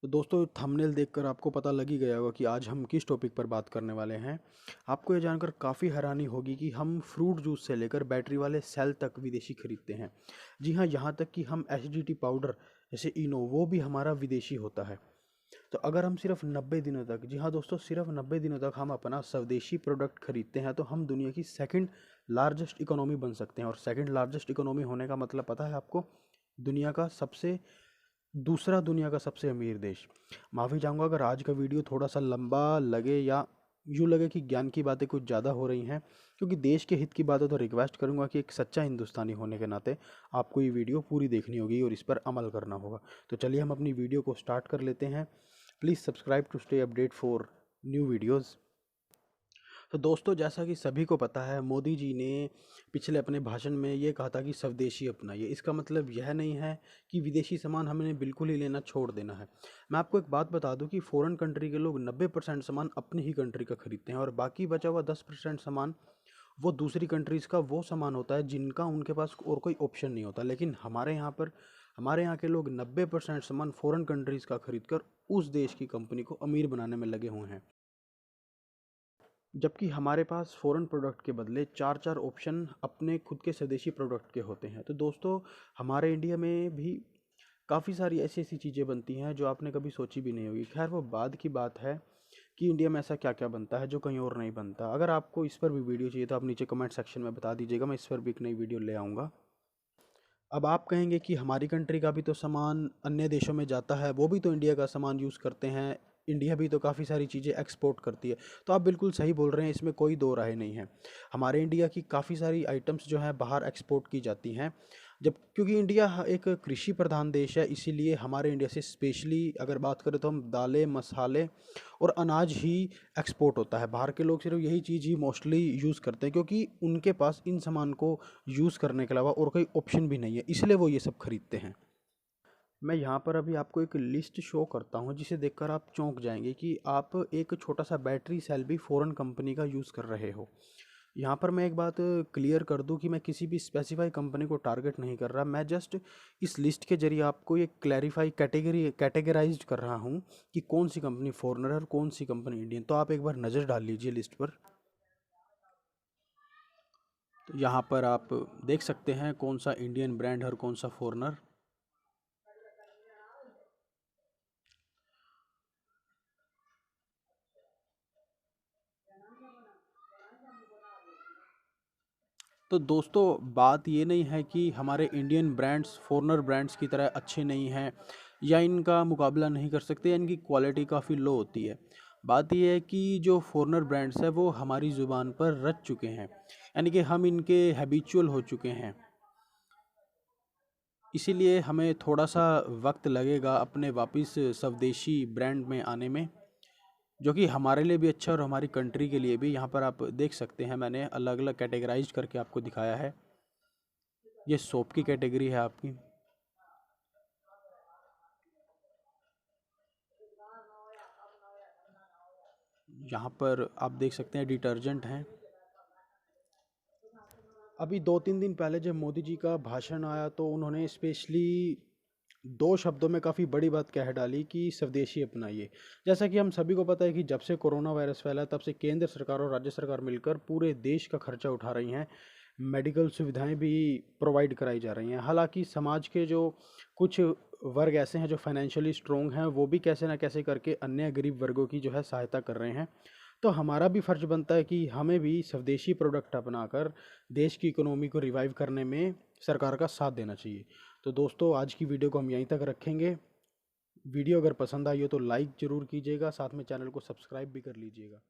तो दोस्तों थंबनेल देखकर आपको पता लग ही गया होगा कि आज हम किस टॉपिक पर बात करने वाले हैं। आपको ये जानकर काफ़ी हैरानी होगी कि हम फ्रूट जूस से लेकर बैटरी वाले सेल तक विदेशी खरीदते हैं। जी हाँ, यहाँ तक कि हम एसिडिटी पाउडर जैसे इनो वो भी हमारा विदेशी होता है। तो अगर हम सिर्फ 90 दिनों तक, जी हाँ दोस्तों, सिर्फ 90 दिनों तक हम अपना स्वदेशी प्रोडक्ट खरीदते हैं तो हम दुनिया की सेकंड लार्जेस्ट इकोनॉमी बन सकते हैं। और सेकंड लार्जेस्ट इकोनॉमी होने का मतलब पता है आपको? दुनिया का सबसे दूसरा दुनिया का सबसे अमीर देश। माफ़ी चाहूँगा अगर आज का वीडियो थोड़ा सा लंबा लगे या यूँ लगे कि ज्ञान की बातें कुछ ज़्यादा हो रही हैं, क्योंकि देश के हित की बातें तो रिक्वेस्ट करूँगा कि एक सच्चा हिंदुस्तानी होने के नाते आपको ये वीडियो पूरी देखनी होगी और इस पर अमल करना होगा। तो चलिए हम अपनी वीडियो को स्टार्ट कर लेते हैं। Please subscribe to stay update for new videos. तो दोस्तों जैसा कि सभी को पता है, मोदी जी ने पिछले अपने भाषण में ये कहा था कि स्वदेशी अपनाइए। इसका मतलब यह नहीं है कि विदेशी सामान हमें बिल्कुल ही लेना छोड़ देना है। मैं आपको एक बात बता दूं कि फॉरेन कंट्री के लोग 90% सामान अपनी ही कंट्री का खरीदते हैं और बाकी बचा हुआ 10% सामान वो दूसरी कंट्रीज़ का वो सामान होता है जिनका उनके पास और कोई ऑप्शन नहीं होता। लेकिन हमारे यहाँ के लोग 90% सामान फॉरेन कंट्रीज़ का खरीद कर उस देश की कंपनी को अमीर बनाने में लगे हुए हैं। जबकि हमारे पास फ़ॉरेन प्रोडक्ट के बदले चार चार ऑप्शन अपने खुद के स्वदेशी प्रोडक्ट के होते हैं। तो दोस्तों हमारे इंडिया में भी काफ़ी सारी ऐसी ऐसी चीज़ें बनती हैं जो आपने कभी सोची भी नहीं होगी। खैर वो बाद की बात है कि इंडिया में ऐसा क्या क्या बनता है जो कहीं और नहीं बनता। अगर आपको इस पर भी वीडियो चाहिए तो आप नीचे कमेंट सेक्शन में बता दीजिएगा, मैं इस पर भी एक नई वीडियो ले आऊँगा। अब आप कहेंगे कि हमारी कंट्री का भी तो सामान अन्य देशों में जाता है, वो भी तो इंडिया का सामान यूज़ करते हैं, इंडिया भी तो काफ़ी सारी चीज़ें एक्सपोर्ट करती है। तो आप बिल्कुल सही बोल रहे हैं, इसमें कोई दो राय नहीं है। हमारे इंडिया की काफ़ी सारी आइटम्स जो हैं बाहर एक्सपोर्ट की जाती हैं। जब क्योंकि इंडिया एक कृषि प्रधान देश है, इसीलिए हमारे इंडिया से स्पेशली अगर बात करें तो हम दालें, मसाले और अनाज ही एक्सपोर्ट होता है। बाहर के लोग सिर्फ यही चीज़ ही मोस्टली यूज़ करते हैं क्योंकि उनके पास इन सामान को यूज़ करने के अलावा और कोई ऑप्शन भी नहीं है, इसलिए वो ये सब खरीदते हैं। मैं यहाँ पर अभी आपको एक लिस्ट शो करता हूँ जिसे देखकर आप चौंक जाएंगे कि आप एक छोटा सा बैटरी सेल भी फ़ॉरेन कंपनी का यूज़ कर रहे हो। यहाँ पर मैं एक बात क्लियर कर दूँ कि मैं किसी भी स्पेसिफाई कंपनी को टारगेट नहीं कर रहा, मैं जस्ट इस लिस्ट के जरिए आपको ये क्लैरिफाई कैटेगराइज कर रहा हूँ कि कौन सी कंपनी फॉरेनर है और कौन सी कंपनी इंडियन। तो आप एक बार नज़र डाल लीजिए लिस्ट पर। तो यहाँ पर आप देख सकते हैं कौन सा इंडियन ब्रांड है और कौन सा फॉरेनर। तो दोस्तों बात ये नहीं है कि हमारे इंडियन ब्रांड्स फॉरेनर ब्रांड्स की तरह अच्छे नहीं हैं या इनका मुकाबला नहीं कर सकते या इनकी क्वालिटी काफ़ी लो होती है। बात ये है कि जो फॉरेनर ब्रांड्स है वो हमारी ज़ुबान पर रच चुके हैं, यानी कि हम इनके हैबिचुअल हो चुके हैं। इसीलिए हमें थोड़ा सा वक्त लगेगा अपने वापस स्वदेशी ब्रांड में आने में, जो कि हमारे लिए भी अच्छा और हमारी कंट्री के लिए भी। यहाँ पर आप देख सकते हैं मैंने अलग अलग कैटेगराइज करके आपको दिखाया है। ये सोप की कैटेगरी है आपकी। यहाँ पर आप देख सकते हैं डिटर्जेंट हैं। अभी 2-3 दिन पहले जब मोदी जी का भाषण आया तो उन्होंने स्पेशली दो शब्दों में काफ़ी बड़ी बात कह डाली कि स्वदेशी अपनाइए। जैसा कि हम सभी को पता है कि जब से कोरोना वायरस फैला तब से केंद्र सरकार और राज्य सरकार मिलकर पूरे देश का खर्चा उठा रही हैं, मेडिकल सुविधाएं भी प्रोवाइड कराई जा रही हैं। हालांकि समाज के जो कुछ वर्ग ऐसे हैं जो फाइनेंशियली स्ट्रोंग हैं, वो भी कैसे ना कैसे करके अन्य गरीब वर्गों की जो है सहायता कर रहे हैं। तो हमारा भी फ़र्ज़ बनता है कि हमें भी स्वदेशी प्रोडक्ट अपनाकर देश की इकोनॉमी को रिवाइव करने में सरकार का साथ देना चाहिए। तो दोस्तों आज की वीडियो को हम यहीं तक रखेंगे। वीडियो अगर पसंद आई हो तो लाइक ज़रूर कीजिएगा, साथ में चैनल को सब्सक्राइब भी कर लीजिएगा।